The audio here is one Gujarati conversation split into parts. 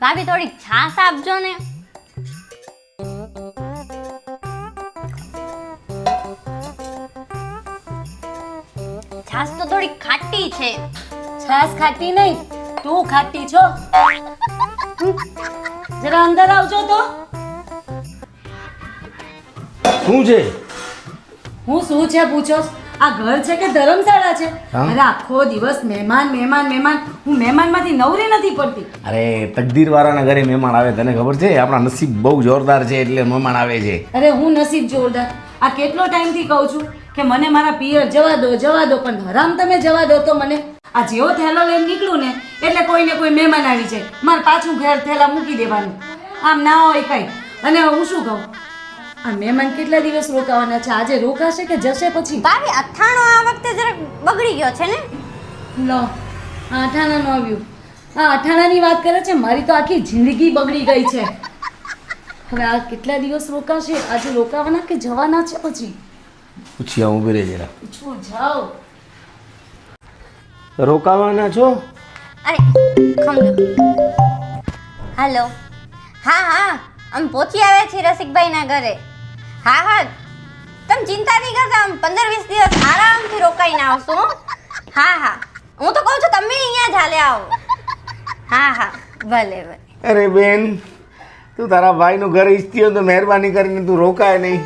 ભાભી થોડીક છાશ આપજો ને. છાશ તો થોડીક ખાટી છે. છાસ ખાટી નહીં, તું ખાટી છો. જરા અંદર આવજો તો. શું છે? હું શું છે પૂછો? આ ઘર છે કે ધર્મશાળા છે? હા? અરે આખો દિવસ મહેમાન મહેમાન મહેમાન, હું મહેમાનમાંથી નવરી નથી પડતી. અરે તકદીર વાળાના ઘરે મહેમાન આવે, તને ખબર છે? આપણા નસીબ બહુ જોરદાર છે એટલે મહેમાન આવે છે. અરે હું નસીબ જોરદાર. આ કેટલો ટાઈમથી કહું છું કે મને મારા પિયર જવા દો, પણ હરામ તમે જવા દો તો મને. આ જેવો થેલો લઈને નીકળું ને એટલે કોઈને કોઈ મહેમાન આવી જાય, મારે પાછું ઘર થેલા મૂકી દેવાનું. આમ ના હોય કઈ. અને હું શું કહું, આ મહેમાન કેટલા દિવસ રોકાવાના છે? આજે રોકાશે કે જશે પછી? ભાભી અથાણો આ વખતે જરાક બગડી ગયો છે ને. લો આ અઠાણાનું આવ્યું. આ અઠાણાની વાત કરે છે, મારી તો આખી જિંદગી બગડી ગઈ છે. હવે આ કેટલા દિવસ રોકાશે? આજે રોકાવાના કે જવાના છે પછી? પૂછી આવું ઉભી રહે જરા. પૂછવું જાઓ. રોકાવાના છો? અરે ખમજો. હાલો. હા હા, અમે પહોંચી આવ્યા છીએ રસિકભાઈના ઘરે. હા હા, તમે ચિંતા નહીં કરતા, આમ 15-20 દિવસ આરામથી રોકાઈને આવશું. હા હા, હું તો કહું છું તમે અહીંયા જ હાલે આવો. હા હા, ભલે ભલે. અરે બેન, તું તારા ભાઈનું ઘર ઈચ્છતી હોય તો મહેરબાની કરીને તું રોકાય નહીં.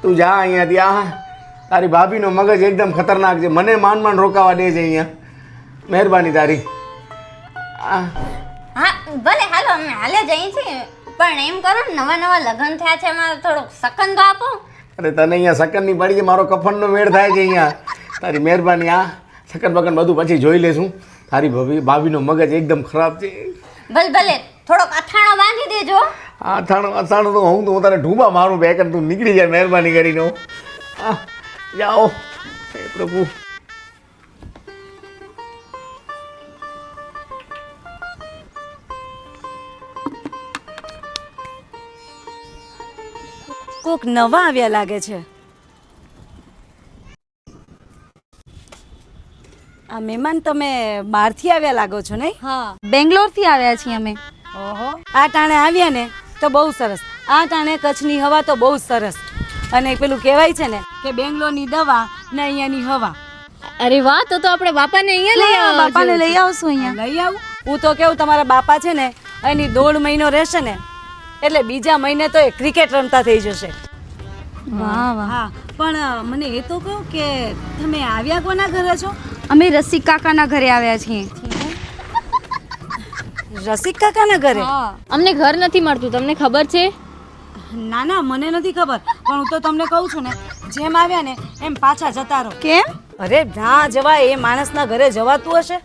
તું જા અહીંયાથી. તારી ભાભીનો મગજ એકદમ ખતરનાક છે, મને માંડ માંડ રોકાવા દે છે અહીંયા. મહેરબાની તારી. હા ભલે, હાલો અમે હાલે જઈએ છીએ. પણ એમ કરો ને, નવા નવા લગ્ન થયા છે, એમાં થોડોક સકન તો આપો. અરે તને અહીંયા સકનની પડી છે, મારો કફનનો મેળ થાય છે અહીંયા. તારી મહેરબાની. સકન બકન બધું પછી જોઈ લેશું. તારી ભાભીનો મગજ એકદમ ખરાબ છે. ભલે ભલે, થોડોક અથાણો બાંધી દેજો. અથાણું તો હું તારે ઢૂંબા મારું બે તું નીકળી જાય મહેરબાની કરીને. જાઓ. હે પ્રભુ. કોક નવા આવ્યા લાગે છે. આ મહેમાન તમે બહારથી આવ્યા લાગો છો નહીં? હા, બેંગ્લોરથી આવ્યા છીએ અમે. ઓહો, આ ટાણે આવ્યા ને તો બહુ સરસ. આ ટાણે કચ્છની હવા તો બહુ સરસ. અને પેલું કહેવાય છે ને કે બેંગ્લોરની દવા ને અહીંયાની હવા. અરે વાહ, તો આપણે બાપાને અહીંયા લઈ આવો. બાપાને લઈ આવશું અહીંયા. લઈ આવું? હું તો કેવું, તમારા બાપા છે ને એની 1.5 મહિનો રહેશે ને એટલે બીજા મહિને તો એ ક્રિકેટ રમતા થઈ જશે. વાહ વાહ. હા, પણ મને એ તો કહો કે તમે આવ્યા કોના ઘરે છો? અમે રસિક કાકાના ઘરે આવ્યા છીએ. રસિક કાકાના ઘરે? અમને ઘર નથી મળતું, તમને ખબર છે? ના ના, મને નથી ખબર, પણ હું તો તમને કહું છું ને, જેમ આવ્યા ને એમ પાછા જતા રહો. કેમ? અરે ના જવાય, એ માણસના ઘરે જવાતું હશે?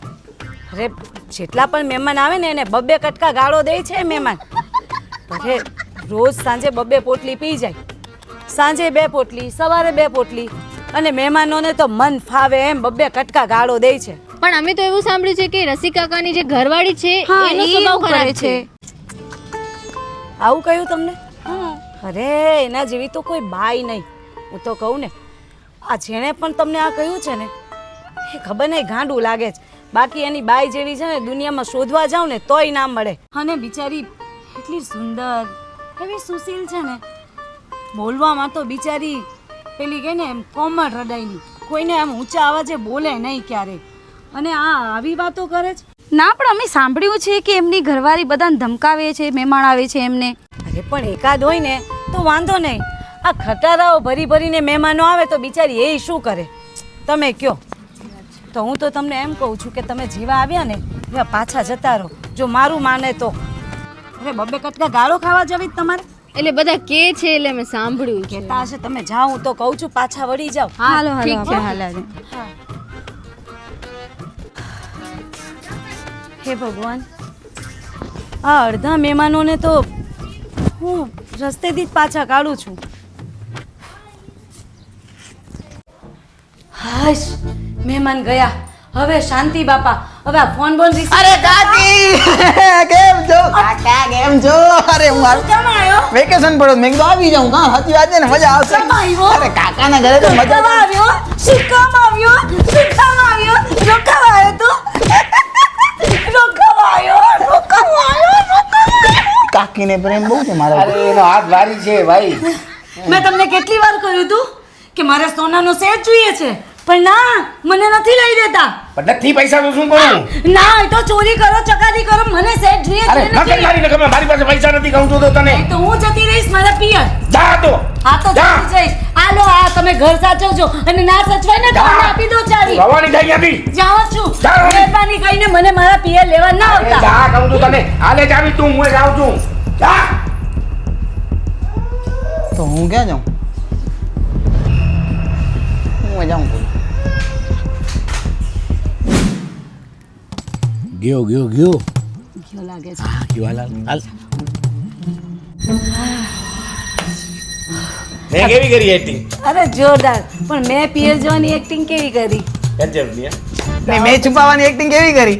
અરે જેટલા પણ મહેમાન આવે ને એને 2 કટકા ગાળો દે છે મહેમાન. અરે રોજ સાંજે 2 પોટલી પી જાય, સાંજે 2 પોટલી, સવારે 2 પોટલી, અને મહેમાનોને તો મન ફાવે એમ 2 કટકા ગાળો દે છે. પણ અમે તો એવું સાંભળ્યું છે કે રસિક કાકાની જે ઘરવાળી છે એનો સ્વભાવ ખરાબ છે. આવું કહ્યું તમને? અરે એના જેવી તો કોઈ બાઈ નહીં. હું તો કહું ને, આ જેણે પણ તમને આ કહ્યું છે ને એ ખબર નહીં ગાંડું લાગે છે. બાકી એની બાઈ જેવી છે ને દુનિયામાં શોધવા જાવ ને તોય ના મળે. અને બિચારી એટલી સુંદર, એવી સુશીલ છે ને, બોલવામાં તો બિચારી પેલી કહે ને એમ કોમળ હૃદયની, કોઈને એમ ઊંચા અવાજે બોલે નહીં ક્યારેય. અને આ આવી વાતો કરે છે. ના, પણ અમે સાંભળ્યું છે કે એમની ઘરવાળી બધાને ધમકાવે છે, મહેમાન આવે છે એમને. અરે પણ એકાદ હોય ને તો વાંધો નહીં. આ ખટારાઓ ભરી ભરીને મહેમાનો આવે તો બિચારી એ શું કરે તમે કયો? તો હું તો તમને એમ કહું છું કે તમે જેવા આવ્યા ને એવા પાછા જતા રહો, જો મારું માને તો. અરે 2 કટકા ગાળો ખાવા જવી જ તમારે? એટલે બધા કે છે એટલે અમે સાંભળ્યું છે. કહેતા હશે, તમે જાઓ. હું તો કહું છું પાછા વળી જાઓ. હાલો ઠીક છે. હાલો. હે ભગવાન, આ અડધા મહેમાનોને તો હું રસ્તેથી જ પાછા કાઢું છું. હાશ, મહેમાન ગયા. હવે શાંતિ બાપા. હવે આ ફોન બોન રિસીવ. અરે કાકી કેમ છો? કાકા કેમ છો? અરે હું કેમ આવ્યો? વેકેશન પડ્યો, મેં કીધું આવી જાઉં. હા, સાચી વાત છે ને, મજા આવશે. કેમ આવ્યો? અરે કાકાના ઘરે તો મજા રોકાવા આવ્યો? શીખવામાં આવ્યો? શીખવામાં આવ્યો? રોકાવા આવ્યો તું? રોકાવા આવ્યો? રોકાવા આવ્યો? કાકીને પ્રેમ બહુ છે મારા અરે એનો હાથ ભારી છે ભાઈ. મેં તમને કેટલી વાર કહ્યું હતું કે મારે સોનાનો સેટ જોઈએ છે, પણ ના, મને નથી લઈ દેતા. પણ નથી પૈસા તો શું કરું? ના, એ તો ચોરી કરો, ચકારી કરો, મને સેટ જોઈએ અરે છે ન કરી નથી. મારી નકર મારી પાસે પૈસા નથી કહું છું તો તને. તો હું જતી રહીશ મારા પિયર. જા તો. હા તો જા. જતી જઈશ. આલો આ તમે ઘર સાચવજો અને ના સચવાય ને તો જા. મને આપી દો ચાવી. રવાની થઈ ત્યાંથી. જાઉં છું. જા. મહેરબાની કરીને મને મારા પિયર લેવા ના અરે આવતા. જા કહું છું તને. હાલે જાવી તું, હું જાઉં છું. જા. તો હું ક્યાં જાઉં? હું જાઉં છું. ગયો ગયો લાગે છે. હા ગયો હાલ હાલ. મેં કેવી કરી એક્ટિંગ? અરે જોરદાર. પણ મેં પિયર જોવાની એક્ટિંગ કેવી કરી? ગજબ ની. ને મેં છુપાવવાની એક્ટિંગ કેવી કરી?